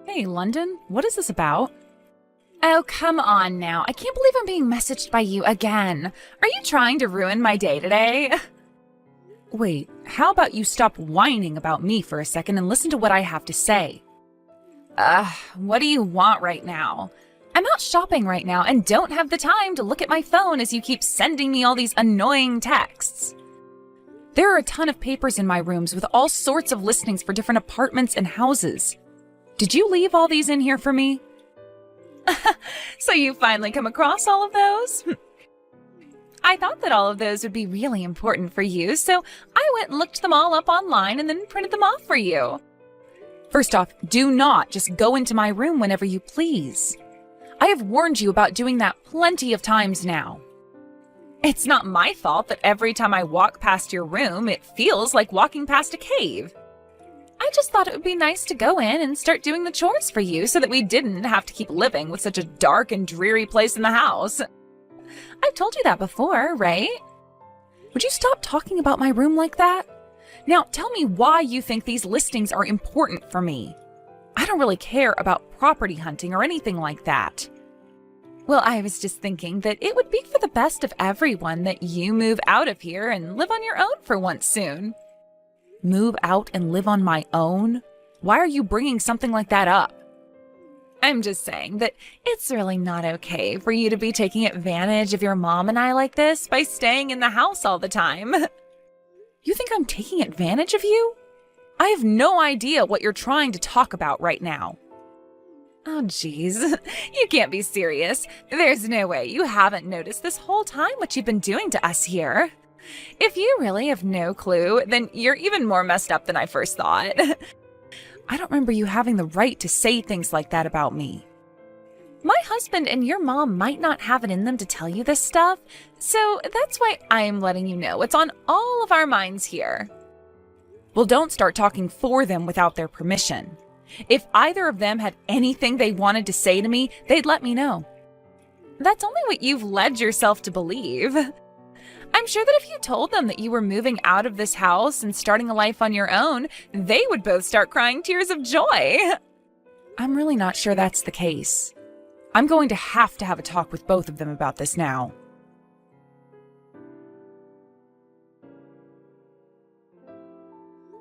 Hey, London, what is this about? Oh, come on now. I can't believe I'm being messaged by you again. Are you trying to ruin my day today? Wait, how about you stop whining about me for a second and listen to what I have to say? What do you want right now? I'm out shopping right now and don't have the time to look at my phone as you keep sending me all these annoying texts. There are a ton of papers in my rooms with all sorts of listings for different apartments and houses. Did you leave all these in here for me? So you finally come across all of those? I thought that all of those would be really important for you, so I went and looked them all up online and then printed them off for you. First off, do not just go into my room whenever you please. I have warned you about doing that plenty of times now. It's not my fault that every time I walk past your room, it feels like walking past a cave. I just thought it would be nice to go in and start doing the chores for you so that we didn't have to keep living with such a dark and dreary place in the house. I've told you that before, right? Would you stop talking about my room like that? Now, tell me why you think these listings are important for me. I don't really care about property hunting or anything like that. Well, I was just thinking that it would be for the best of everyone that you move out of here and live on your own for once soon. Move out and live on my own? Why are you bringing something like that up? I'm just saying that it's really not okay for you to be taking advantage of your mom and I like this by staying in the house all the time. You think I'm taking advantage of you? I have no idea what you're trying to talk about right now. Oh, geez. You can't be serious. There's no way you haven't noticed this whole time what you've been doing to us here. If you really have no clue, then you're even more messed up than I first thought. I don't remember you having the right to say things like that about me. My husband and your mom might not have it in them to tell you this stuff, so that's why I'm letting you know it's on all of our minds here. Well, don't start talking for them without their permission. If either of them had anything they wanted to say to me, they'd let me know. That's only what you've led yourself to believe. I'm sure that if you told them that you were moving out of this house and starting a life on your own, they would both start crying tears of joy. I'm really not sure that's the case. I'm going to have a talk with both of them about this now.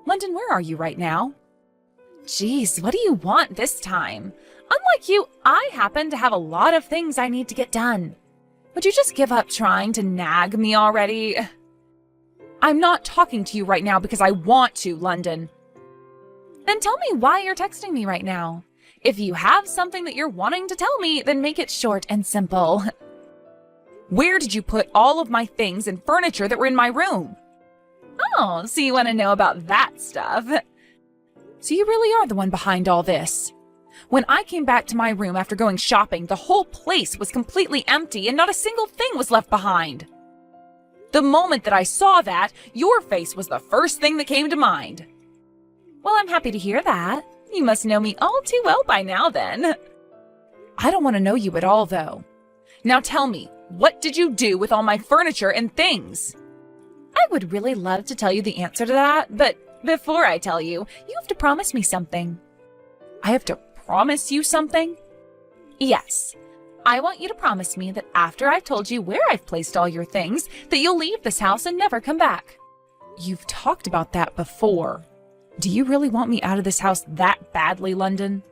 London, where are you right now? Geez, what do you want this time? Unlike you, I happen to have a lot of things I need to get done. Would you just give up trying to nag me already? I'm not talking to you right now because I want to, London. Then tell me why you're texting me right now. If you have something that you're wanting to tell me, then make it short and simple. Where did you put all of my things and furniture that were in my room? Oh, so you want to know about that stuff. So you really are the one behind all this. When I came back to my room after going shopping, the whole place was completely empty and not a single thing was left behind. The moment that I saw that, your face was the first thing that came to mind. Well, I'm happy to hear that. You must know me all too well by now then. I don't want to know you at all, though. Now tell me, what did you do with all my furniture and things? I would really love to tell you the answer to that, but before I tell you, you have to promise me something. I have to promise you something? Yes. I want you to promise me that after I've told you where I've placed all your things, that you'll leave this house and never come back. You've talked about that before. Do you really want me out of this house that badly, London?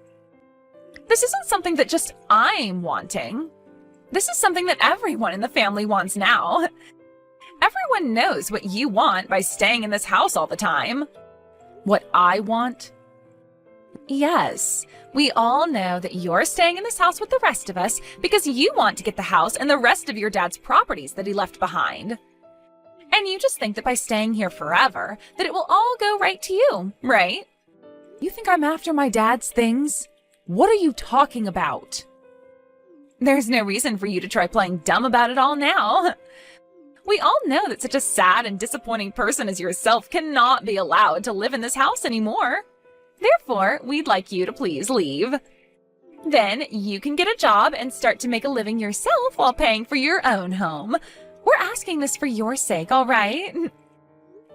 This isn't something that just I'm wanting. This is something that everyone in the family wants now. Everyone knows what you want by staying in this house all the time. What I want? Yes, we all know that you're staying in this house with the rest of us because you want to get the house and the rest of your dad's properties that he left behind. And you just think that by staying here forever, that it will all go right to you, right? You think I'm after my dad's things? What are you talking about? There's no reason for you to try playing dumb about it all now. We all know that such a sad and disappointing person as yourself cannot be allowed to live in this house anymore. Therefore, we'd like you to please leave. Then you can get a job and start to make a living yourself while paying for your own home. We're asking this for your sake, all right?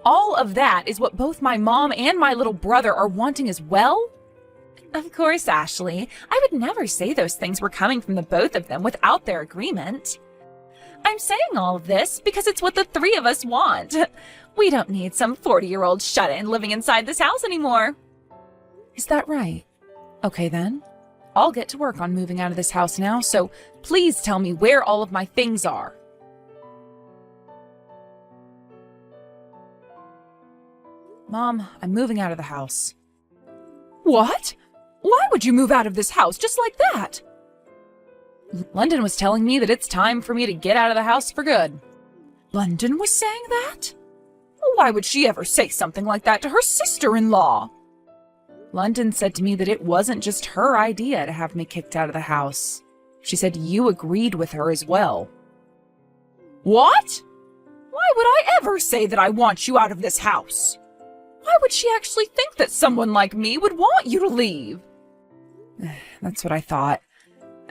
All of that is what both my mom and my little brother are wanting as well? Of course, Ashley. I would never say those things were coming from the both of them without their agreement. I'm saying all of this because it's what the three of us want. We don't need some 40-year-old shut-in living inside this house anymore. Is that right? Okay then. I'll get to work on moving out of this house now, so please tell me where all of my things are. Mom, I'm moving out of the house. What? Why would you move out of this house just like that? London was telling me that it's time for me to get out of the house for good. London was saying that? Why would she ever say something like that to her sister-in-law? London said to me that it wasn't just her idea to have me kicked out of the house. She said you agreed with her as well. What? Why would I ever say that I want you out of this house? Why would she actually think that someone like me would want you to leave? That's what I thought.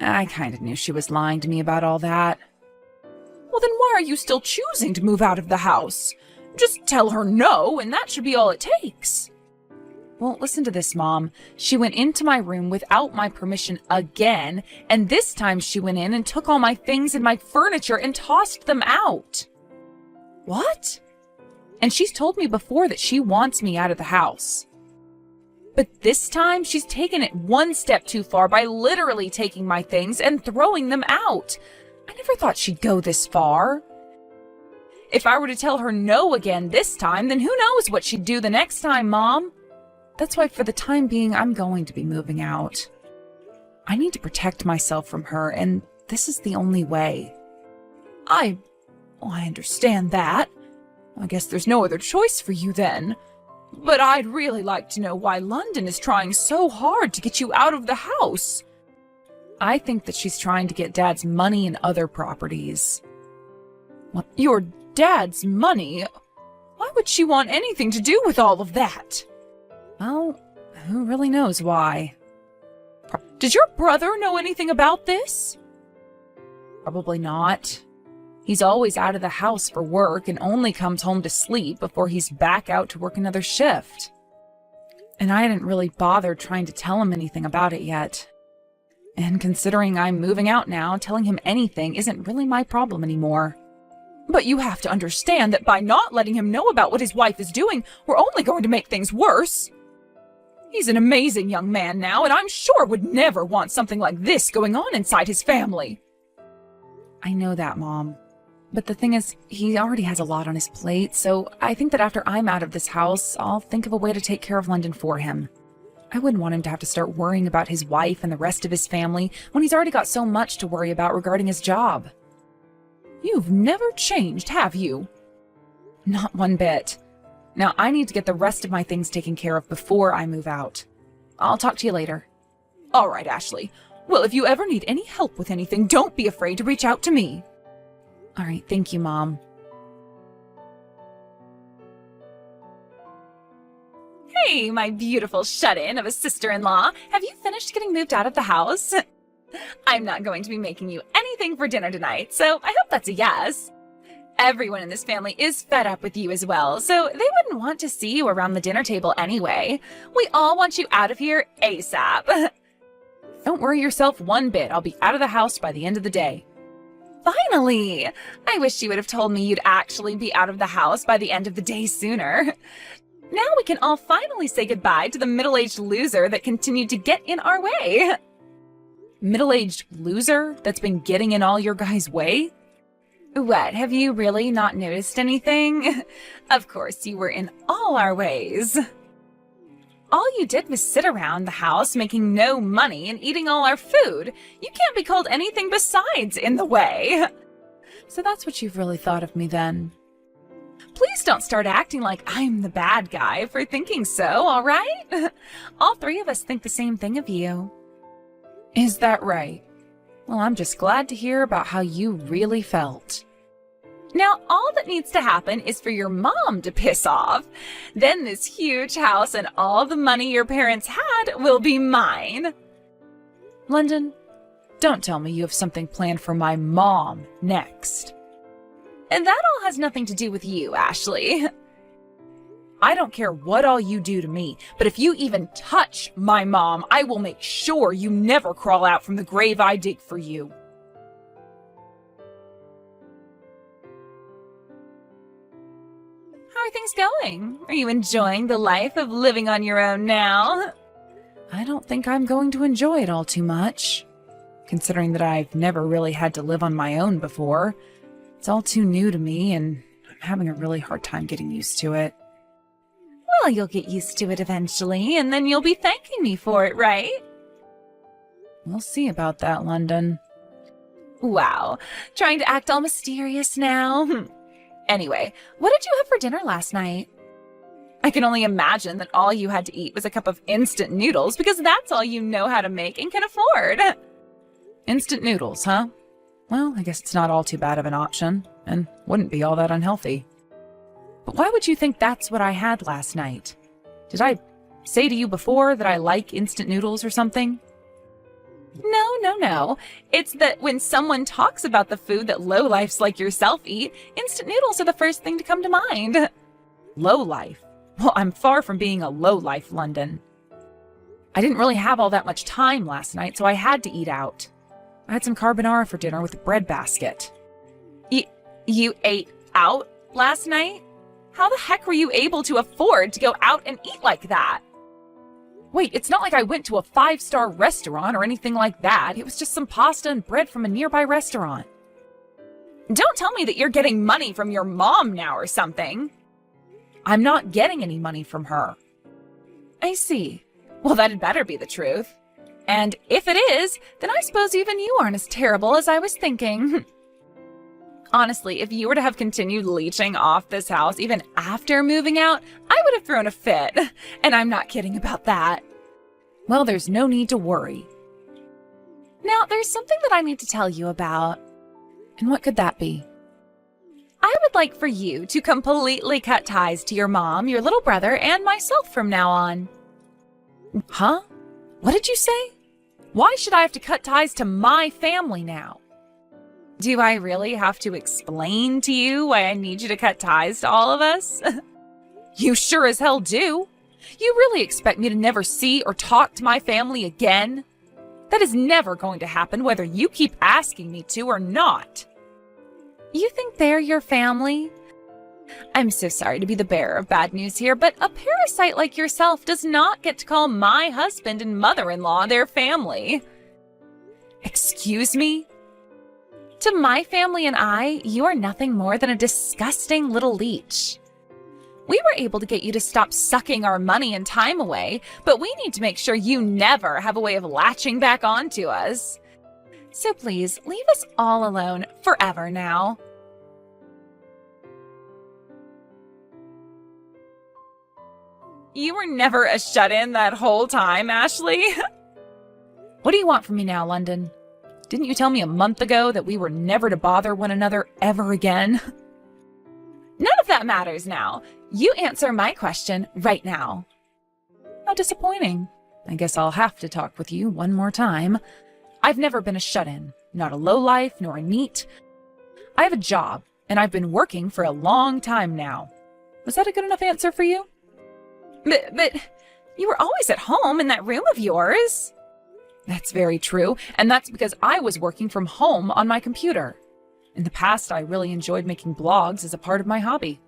I kind of knew she was lying to me about all that. Well, then why are you still choosing to move out of the house? Just tell her no, and that should be all it takes. Well, listen to this, Mom. She went into my room without my permission again, and this time she went in and took all my things and my furniture and tossed them out. What? And she's told me before that she wants me out of the house. But this time, she's taken it one step too far by literally taking my things and throwing them out. I never thought she'd go this far. If I were to tell her no again this time, then who knows what she'd do the next time, Mom? That's why for the time being, I'm going to be moving out. I need to protect myself from her, and this is the only way. I understand that. I guess there's no other choice for you then. But I'd really like to know why London is trying so hard to get you out of the house. I think that she's trying to get Dad's money and other properties. What? Your dad's money? Why would she want anything to do with all of that? Well, who really knows why? Did your brother know anything about this? Probably not. He's always out of the house for work and only comes home to sleep before he's back out to work another shift. And I hadn't really bothered trying to tell him anything about it yet. And considering I'm moving out now, telling him anything isn't really my problem anymore. But you have to understand that by not letting him know about what his wife is doing, we're only going to make things worse. He's an amazing young man now, and I'm sure would never want something like this going on inside his family. I know that, Mom. But the thing is, he already has a lot on his plate, so I think that after I'm out of this house, I'll think of a way to take care of London for him. I wouldn't want him to have to start worrying about his wife and the rest of his family when he's already got so much to worry about regarding his job. You've never changed, have you? Not one bit. Now, I need to get the rest of my things taken care of before I move out. I'll talk to you later. All right, Ashley. Well, if you ever need any help with anything, don't be afraid to reach out to me. All right, thank you, Mom. Hey, my beautiful shut-in of a sister-in-law. Have you finished getting moved out of the house? I'm not going to be making you anything for dinner tonight, so I hope that's a yes. Everyone in this family is fed up with you as well, so they wouldn't want to see you around the dinner table anyway. We all want you out of here ASAP. Don't worry yourself one bit. I'll be out of the house by the end of the day. Finally! I wish you would have told me you'd actually be out of the house by the end of the day sooner. Now we can all finally say goodbye to the middle-aged loser that continued to get in our way. Middle-aged loser that's been getting in all your guys' way? What, have you really not noticed anything? Of course, you were in all our ways. All you did was sit around the house making no money and eating all our food. You can't be called anything besides in the way. So that's what you've really thought of me then. Please don't start acting like I'm the bad guy for thinking so, all right? All three of us think the same thing of you. Is that right? Well, I'm just glad to hear about how you really felt. Now, all that needs to happen is for your mom to piss off. Then this huge house and all the money your parents had will be mine. London, don't tell me you have something planned for my mom next. And that all has nothing to do with you, Ashley. I don't care what all you do to me, but if you even touch my mom, I will make sure you never crawl out from the grave I dig for you. How are things going? Are you enjoying the life of living on your own now? I don't think I'm going to enjoy it all too much, considering that I've never really had to live on my own before. It's all too new to me, and I'm having a really hard time getting used to it. Well, you'll get used to it eventually, and then you'll be thanking me for it, right? We'll see about that, London. Wow, trying to act all mysterious now. Anyway, what did you have for dinner last night? I can only imagine that all you had to eat was a cup of instant noodles because that's all you know how to make and can afford. Instant noodles, huh? Well, I guess it's not all too bad of an option, and wouldn't be all that unhealthy. But why would you think that's what I had last night? Did I say to you before that I like instant noodles or something? No. It's that when someone talks about the food that lowlifes like yourself eat, instant noodles are the first thing to come to mind. Lowlife? Well, I'm far from being a lowlife, London. I didn't really have all that much time last night, so I had to eat out. I had some carbonara for dinner with a bread basket. You ate out last night? How the heck were you able to afford to go out and eat like that? Wait, it's not like I went to a 5-star restaurant or anything like that. It was just some pasta and bread from a nearby restaurant. Don't tell me that you're getting money from your mom now or something. I'm not getting any money from her. I see. Well, that'd better be the truth. And if it is, then I suppose even you aren't as terrible as I was thinking. Honestly, if you were to have continued leeching off this house even after moving out, I would have thrown a fit. And I'm not kidding about that. Well, there's no need to worry. Now, there's something that I need to tell you about. And what could that be? I would like for you to completely cut ties to your mom, your little brother, and myself from now on. Huh? What did you say? Why should I have to cut ties to my family now? Do I really have to explain to you why I need you to cut ties to all of us? You sure as hell do. You really expect me to never see or talk to my family again? That is never going to happen whether you keep asking me to or not. You think they're your family? I'm so sorry to be the bearer of bad news here, but a parasite like yourself does not get to call my husband and mother-in-law their family. Excuse me? To my family and I, you are nothing more than a disgusting little leech. We were able to get you to stop sucking our money and time away, but we need to make sure you never have a way of latching back onto us. So please, leave us all alone forever now. You were never a shut-in that whole time, Ashley. What do you want from me now, London? Didn't you tell me a month ago that we were never to bother one another ever again? None of that matters now. You answer my question right now. How disappointing. I guess I'll have to talk with you one more time. I've never been a shut-in, not a lowlife nor a neat. I have a job, and I've been working for a long time now. Was that a good enough answer for you? But you were always at home in that room of yours. That's very true, and that's because I was working from home on my computer. In the past, I really enjoyed making blogs as a part of my hobby.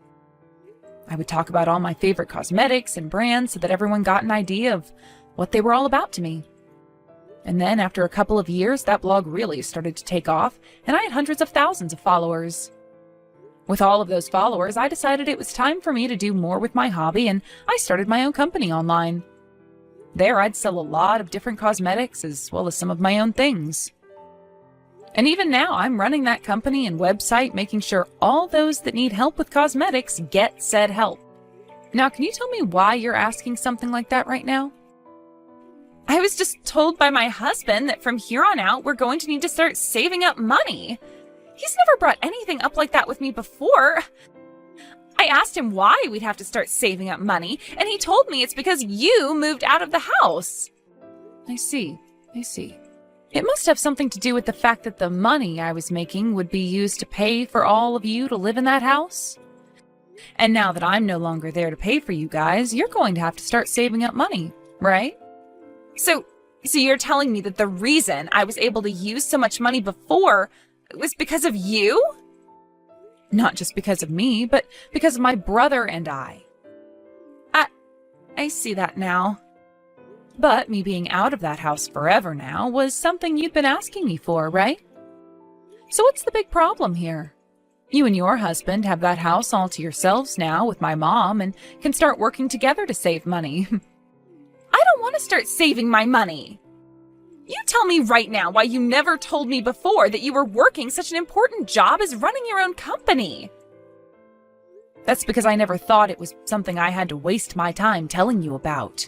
I would talk about all my favorite cosmetics and brands so that everyone got an idea of what they were all about to me. And then after a couple of years, that blog really started to take off, and I had hundreds of thousands of followers. With all of those followers, I decided it was time for me to do more with my hobby, and I started my own company online. There, I'd sell a lot of different cosmetics as well as some of my own things. And even now, I'm running that company and website, making sure all those that need help with cosmetics get said help. Now, can you tell me why you're asking something like that right now? I was just told by my husband that from here on out, we're going to need to start saving up money. He's never brought anything up like that with me before. I asked him why we'd have to start saving up money, and he told me it's because you moved out of the house. I see. It must have something to do with the fact that the money I was making would be used to pay for all of you to live in that house. And now that I'm no longer there to pay for you guys, you're going to have to start saving up money, right? So you're telling me that the reason I was able to use so much money before was because of you? Not just because of me, but because of my brother and I. I see that now. But me being out of that house forever now was something you'd been asking me for, right? So what's the big problem here? You and your husband have that house all to yourselves now with my mom and can start working together to save money. I don't want to start saving my money. You tell me right now why you never told me before that you were working such an important job as running your own company. That's because I never thought it was something I had to waste my time telling you about.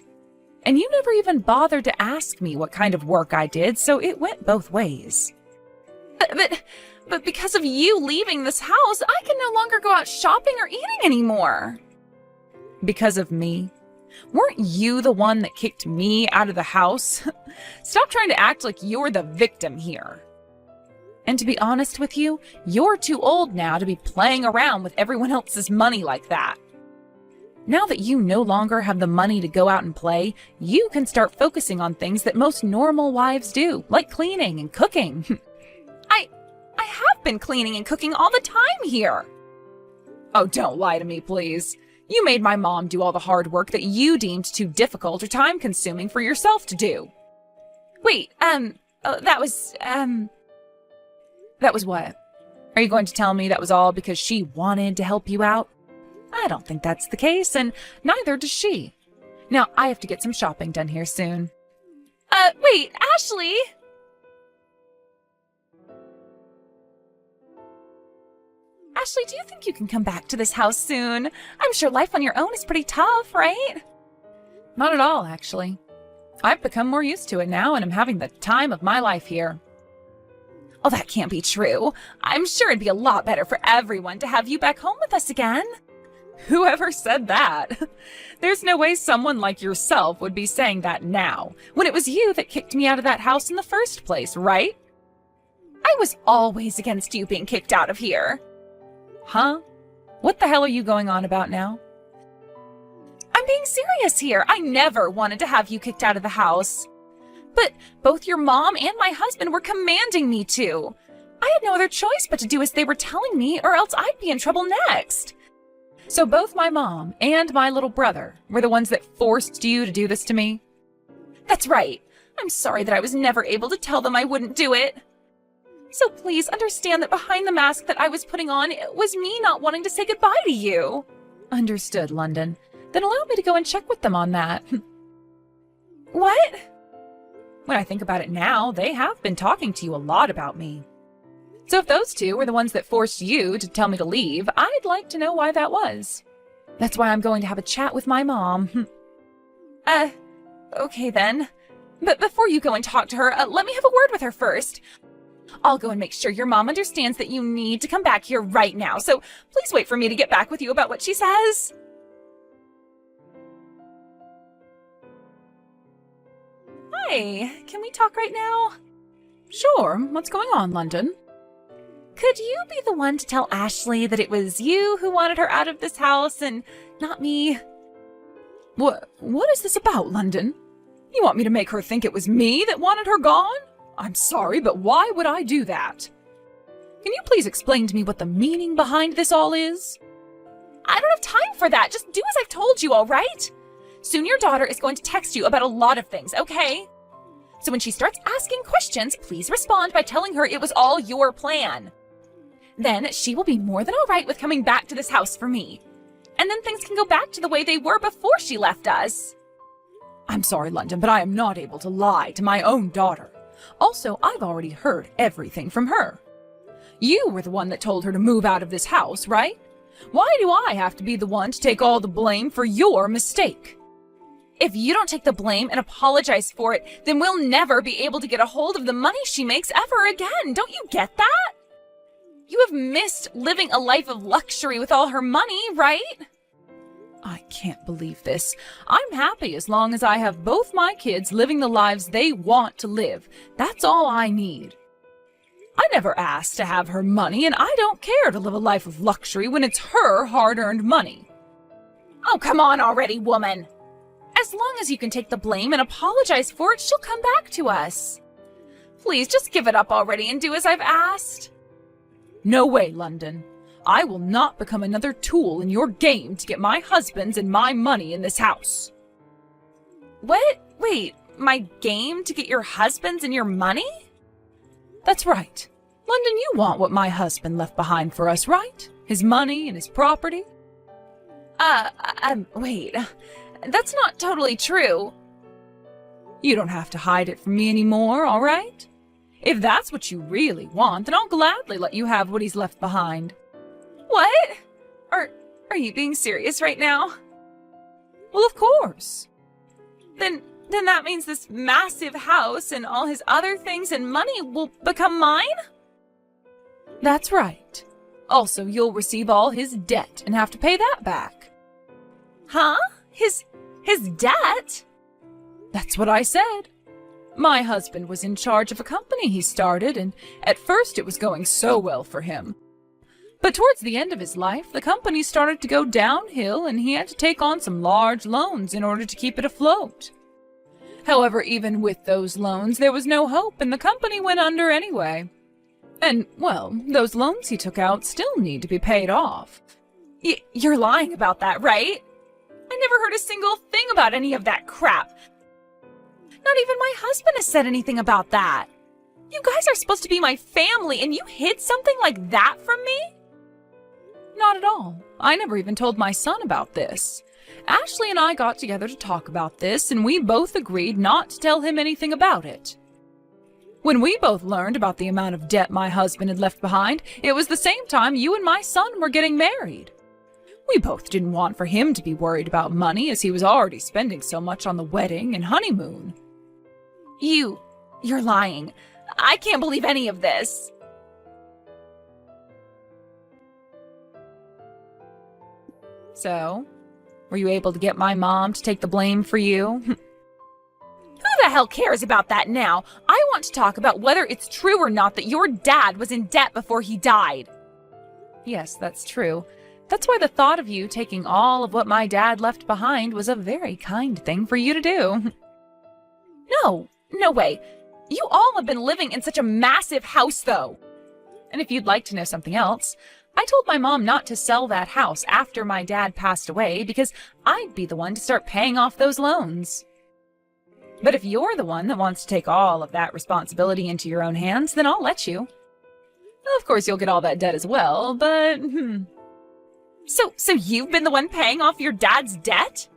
And you never even bothered to ask me what kind of work I did, so it went both ways. But because of you leaving this house, I can no longer go out shopping or eating anymore. Because of me? Weren't you the one that kicked me out of the house? Stop trying to act like you're the victim here. And to be honest with you, you're too old now to be playing around with everyone else's money like that. Now that you no longer have the money to go out and play, you can start focusing on things that most normal wives do, like cleaning and cooking. I have been cleaning and cooking all the time here. Oh, don't lie to me, please. You made my mom do all the hard work that you deemed too difficult or time-consuming for yourself to do. Wait, that was what? Are you going to tell me that was all because she wanted to help you out? I don't think that's the case, and neither does she. Now, I have to get some shopping done here soon. Wait, Ashley! Ashley, do you think you can come back to this house soon? I'm sure life on your own is pretty tough, right? Not at all, actually. I've become more used to it now, and I'm having the time of my life here. Oh, that can't be true. I'm sure it'd be a lot better for everyone to have you back home with us again. Whoever said that? There's no way someone like yourself would be saying that now, when it was you that kicked me out of that house in the first place, right? I was always against you being kicked out of here. Huh? What the hell are you going on about now? I'm being serious here. I never wanted to have you kicked out of the house. But both your mom and my husband were commanding me to. I had no other choice but to do as they were telling me, or else I'd be in trouble next. So both my mom and my little brother were the ones that forced you to do this to me? That's right. I'm sorry that I was never able to tell them I wouldn't do it. So please understand that behind the mask that I was putting on, it was me not wanting to say goodbye to you. Understood, London. Then allow me to go and check with them on that. What? When I think about it now, they have been talking to you a lot about me. So if those two were the ones that forced you to tell me to leave, I'd like to know why that was. That's why I'm going to have a chat with my mom. Okay then. But before you go and talk to her, let me have a word with her first. I'll go and make sure your mom understands that you need to come back here right now, so please wait for me to get back with you about what she says. Hi, can we talk right now? Sure, what's going on, London? Could you be the one to tell Ashley that it was you who wanted her out of this house and not me? What is this about, London? You want me to make her think it was me that wanted her gone? I'm sorry, but why would I do that? Can you please explain to me what the meaning behind this all is? I don't have time for that. Just do as I've told you, all right? Soon your daughter is going to text you about a lot of things, okay? So when she starts asking questions, please respond by telling her it was all your plan. Then she will be more than all right with coming back to this house for me. And then things can go back to the way they were before she left us. I'm sorry, London, but I am not able to lie to my own daughter. Also, I've already heard everything from her. You were the one that told her to move out of this house, right? Why do I have to be the one to take all the blame for your mistake? If you don't take the blame and apologize for it, then we'll never be able to get a hold of the money she makes ever again. Don't you get that? You have missed living a life of luxury with all her money, right? I can't believe this. I'm happy as long as I have both my kids living the lives they want to live. That's all I need. I never asked to have her money, and I don't care to live a life of luxury when it's her hard-earned money. Oh, come on already, woman. As long as you can take the blame and apologize for it, she'll come back to us. Please, just give it up already and do as I've asked. No way, London. I will not become another tool in your game to get my husband's and my money in this house. What? Wait, my game to get your husband's and your money? That's right. London, you want what my husband left behind for us, right? His money and his property? Wait. That's not totally true. You don't have to hide it from me anymore, all right? If that's what you really want, then I'll gladly let you have what he's left behind. What? Are you being serious right now? Well, of course. Then that means this massive house and all his other things and money will become mine? That's right. Also, you'll receive all his debt and have to pay that back. Huh? His debt? That's what I said. My husband was in charge of a company he started, and at first it was going so well for him. But towards the end of his life, the company started to go downhill, and he had to take on some large loans in order to keep it afloat. However, even with those loans, there was no hope, and the company went under anyway. And, well, those loans he took out still need to be paid off. You're lying about that, right? I never heard a single thing about any of that crap. Not even my husband has said anything about that. You guys are supposed to be my family, and you hid something like that from me? Not at all. I never even told my son about this. Ashley and I got together to talk about this, and we both agreed not to tell him anything about it. When we both learned about the amount of debt my husband had left behind, it was the same time you and my son were getting married. We both didn't want for him to be worried about money, as he was already spending so much on the wedding and honeymoon. You're lying. I can't believe any of this. So, were you able to get my mom to take the blame for you? Who the hell cares about that now? I want to talk about whether it's true or not that your dad was in debt before he died. Yes, that's true. That's why the thought of you taking all of what my dad left behind was a very kind thing for you to do. No way. You all have been living in such a massive house, though. And if you'd like to know something else, I told my mom not to sell that house after my dad passed away because I'd be the one to start paying off those loans. But if you're the one that wants to take all of that responsibility into your own hands, then I'll let you. Of course, you'll get all that debt as well, but... So you've been the one paying off your dad's debt?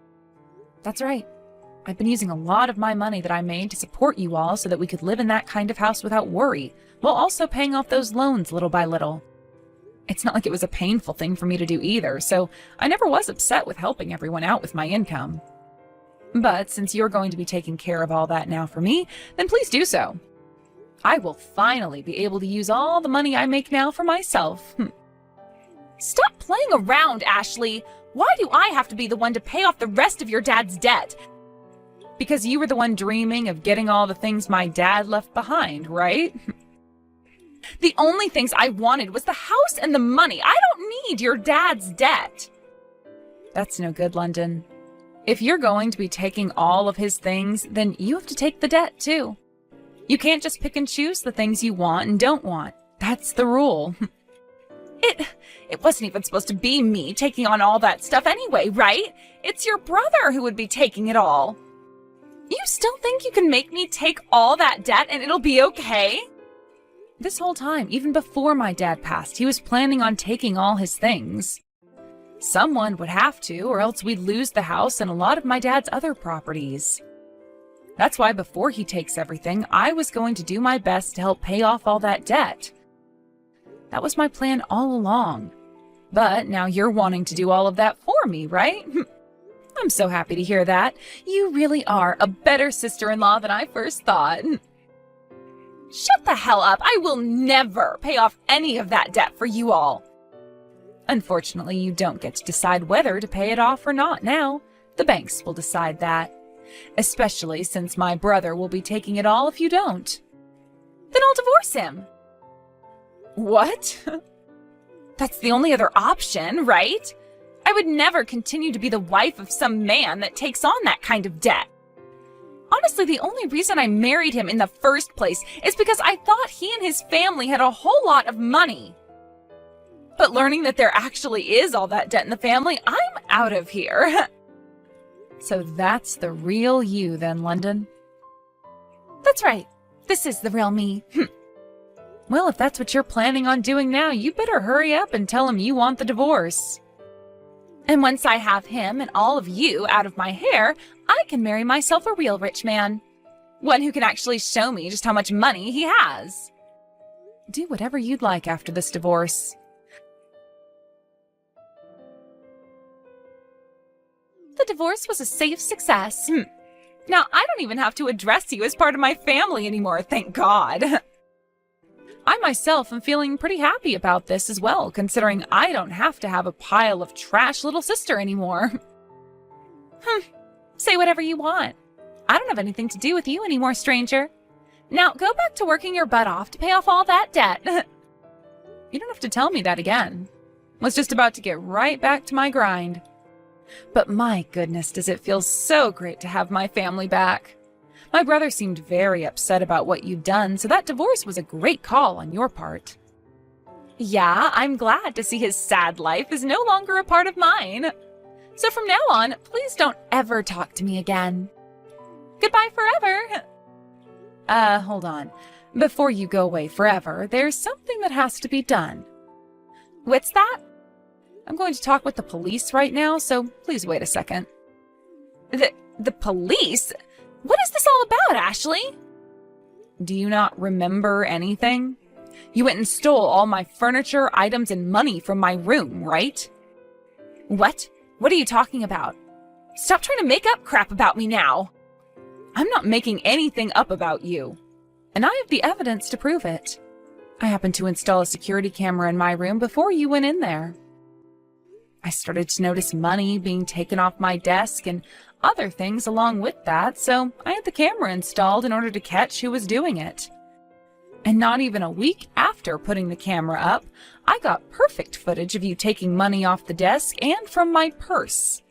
That's right. I've been using a lot of my money that I made to support you all so that we could live in that kind of house without worry, while also paying off those loans little by little. It's not like it was a painful thing for me to do either, so I never was upset with helping everyone out with my income. But since you're going to be taking care of all that now for me, then please do so. I will finally be able to use all the money I make now for myself. Stop playing around, Ashley. Why do I have to be the one to pay off the rest of your dad's debt? Because you were the one dreaming of getting all the things my dad left behind, right? The only things I wanted was the house and the money. I don't need your dad's debt. That's no good, London. If you're going to be taking all of his things, then you have to take the debt too. You can't just pick and choose the things you want and don't want. That's the rule. It wasn't even supposed to be me taking on all that stuff anyway, right? It's your brother who would be taking it all. You still think you can make me take all that debt and it'll be okay? This whole time, even before my dad passed, he was planning on taking all his things. Someone would have to, or else we'd lose the house and a lot of my dad's other properties. That's why before he takes everything, I was going to do my best to help pay off all that debt. That was my plan all along. But now you're wanting to do all of that for me, right? I'm so happy to hear that. You really are a better sister-in-law than I first thought. Shut the hell up. I will never pay off any of that debt for you all. Unfortunately, you don't get to decide whether to pay it off or not now. The banks will decide that. Especially since my brother will be taking it all if you don't. Then I'll divorce him. What? That's the only other option, right? I would never continue to be the wife of some man that takes on that kind of debt. Honestly, the only reason I married him in the first place is because I thought he and his family had a whole lot of money. But learning that there actually is all that debt in the family, I'm out of here. So that's the real you then, London? That's right. This is the real me. Well, if that's what you're planning on doing now, you better hurry up and tell him you want the divorce. And once I have him and all of you out of my hair, I can marry myself a real rich man. One who can actually show me just how much money he has. Do whatever you'd like after this divorce. The divorce was a safe success. Now, I don't even have to address you as part of my family anymore, thank God. I myself am feeling pretty happy about this as well, considering I don't have to have a pile of trash little sister anymore. Say whatever you want. I don't have anything to do with you anymore, stranger. Now, go back to working your butt off to pay off all that debt. You don't have to tell me that again. I was just about to get right back to my grind. But my goodness, does it feel so great to have my family back. My brother seemed very upset about what you'd done, so that divorce was a great call on your part. Yeah, I'm glad to see his sad life is no longer a part of mine. So from now on, please don't ever talk to me again. Goodbye forever. Hold on. Before you go away forever, there's something that has to be done. What's that? I'm going to talk with the police right now, so please wait a second. The police? What is this all about, Ashley? Do you not remember anything? You went and stole all my furniture, items, and money from my room, right? What? What are you talking about? Stop trying to make up crap about me now. I'm not making anything up about you. And I have the evidence to prove it. I happened to install a security camera in my room before you went in there. I started to notice money being taken off my desk and other things along with that, so I had the camera installed in order to catch who was doing it. And not even a week after putting the camera up, I got perfect footage of you taking money off the desk and from my purse.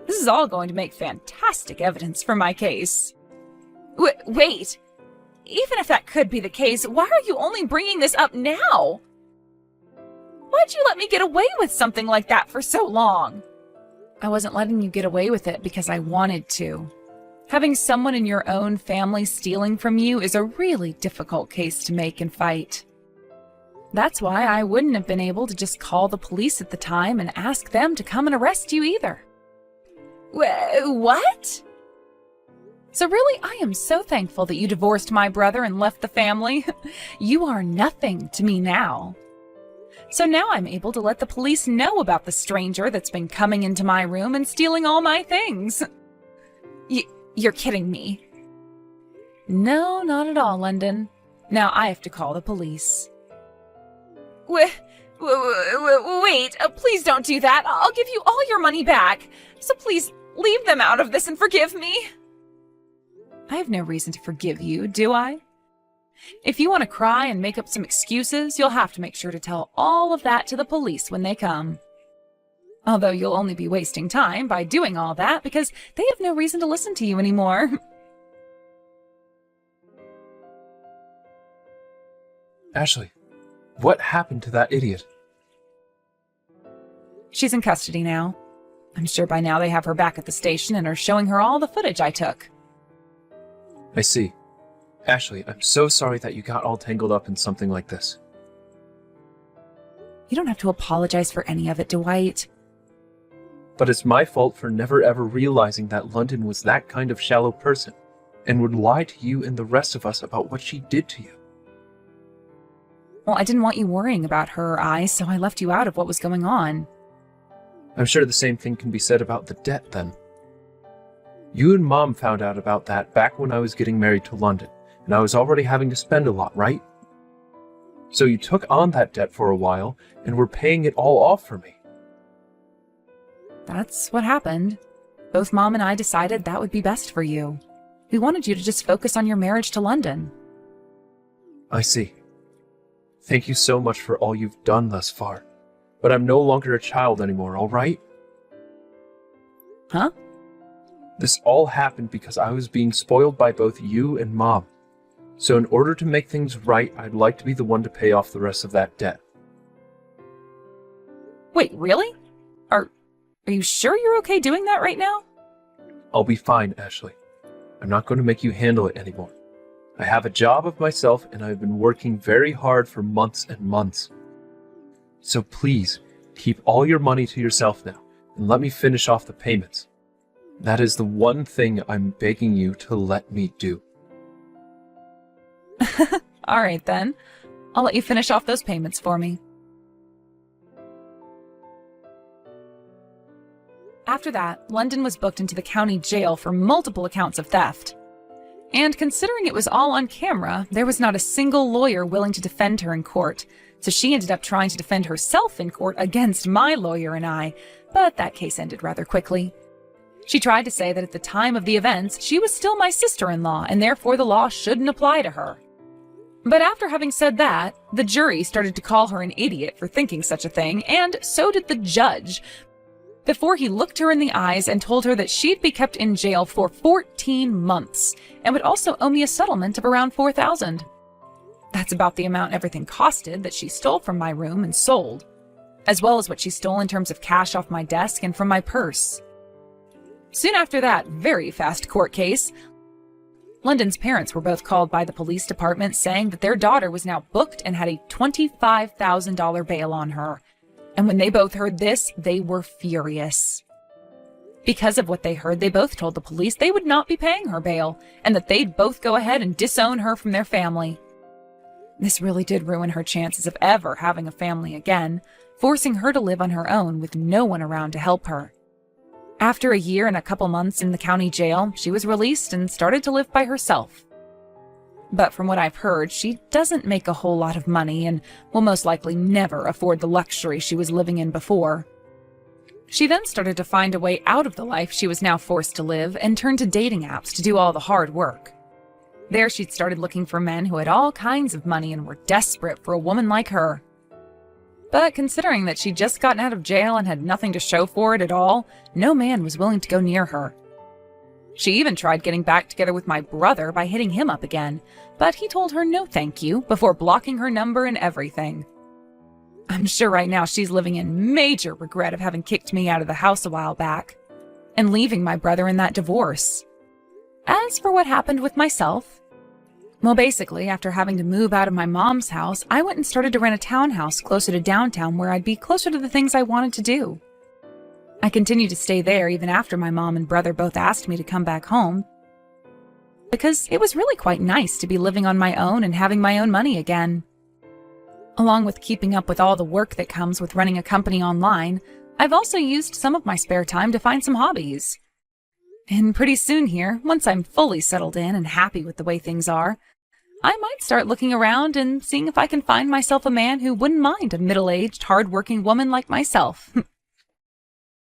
This is all going to make fantastic evidence for my case. Wait! Even if that could be the case, why are you only bringing this up now? Why'd you let me get away with something like that for so long? I wasn't letting you get away with it because I wanted to. Having someone in your own family stealing from you is a really difficult case to make and fight. That's why I wouldn't have been able to just call the police at the time and ask them to come and arrest you either. What? So really, I am so thankful that you divorced my brother and left the family. You are nothing to me now. So now I'm able to let the police know about the stranger that's been coming into my room and stealing all my things. You're kidding me. No, not at all, London. Now I have to call the police. Wait, please don't do that. I'll give you all your money back. So please leave them out of this and forgive me. I have no reason to forgive you, do I? If you want to cry and make up some excuses, you'll have to make sure to tell all of that to the police when they come. Although you'll only be wasting time by doing all that because they have no reason to listen to you anymore. Ashley, what happened to that idiot? She's in custody now. I'm sure by now they have her back at the station and are showing her all the footage I took. I see. Ashley, I'm so sorry that you got all tangled up in something like this. You don't have to apologize for any of it, Dwight. But it's my fault for never ever realizing that London was that kind of shallow person and would lie to you and the rest of us about what she did to you. Well, I didn't want you worrying about her or I, so I left you out of what was going on. I'm sure the same thing can be said about the debt then. You and Mom found out about that back when I was getting married to London, and I was already having to spend a lot, right? So you took on that debt for a while and were paying it all off for me. That's what happened. Both Mom and I decided that would be best for you. We wanted you to just focus on your marriage to London. I see. Thank you so much for all you've done thus far. But I'm no longer a child anymore, alright? Huh? This all happened because I was being spoiled by both you and Mom. So in order to make things right, I'd like to be the one to pay off the rest of that debt. Wait, really? Are you sure you're okay doing that right now? I'll be fine, Ashley. I'm not going to make you handle it anymore. I have a job of myself and I've been working very hard for months and months. So please, keep all your money to yourself now and let me finish off the payments. That is the one thing I'm begging you to let me do. All right, then. I'll let you finish off those payments for me. After that, London was booked into the county jail for multiple accounts of theft. And considering it was all on camera, there was not a single lawyer willing to defend her in court, so she ended up trying to defend herself in court against my lawyer and I, but that case ended rather quickly. She tried to say that at the time of the events, she was still my sister-in-law, and therefore the law shouldn't apply to her. But after having said that, the jury started to call her an idiot for thinking such a thing, and so did the judge, before he looked her in the eyes and told her that she'd be kept in jail for 14 months and would also owe me a settlement of around $4,000. That's about the amount everything costed that she stole from my room and sold, as well as what she stole in terms of cash off my desk and from my purse. Soon after that very fast court case, London's parents were both called by the police department saying that their daughter was now booked and had a $25,000 bail on her. And when they both heard this, they were furious. Because of what they heard, they both told the police they would not be paying her bail, and that they'd both go ahead and disown her from their family. This really did ruin her chances of ever having a family again, forcing her to live on her own with no one around to help her. After a year and a couple months in the county jail, she was released and started to live by herself. But from what I've heard, she doesn't make a whole lot of money and will most likely never afford the luxury she was living in before. She then started to find a way out of the life she was now forced to live and turned to dating apps to do all the hard work. There she'd started looking for men who had all kinds of money and were desperate for a woman like her. But considering that she'd just gotten out of jail and had nothing to show for it at all, no man was willing to go near her. She even tried getting back together with my brother by hitting him up again, but he told her no thank you before blocking her number and everything. I'm sure right now she's living in major regret of having kicked me out of the house a while back and leaving my brother in that divorce. As for what happened with myself, well, basically, after having to move out of my mom's house, I went and started to rent a townhouse closer to downtown where I'd be closer to the things I wanted to do. I continued to stay there even after my mom and brother both asked me to come back home, because it was really quite nice to be living on my own and having my own money again. Along with keeping up with all the work that comes with running a company online, I've also used some of my spare time to find some hobbies. And pretty soon here, once I'm fully settled in and happy with the way things are, I might start looking around and seeing if I can find myself a man who wouldn't mind a middle-aged, hard-working woman like myself.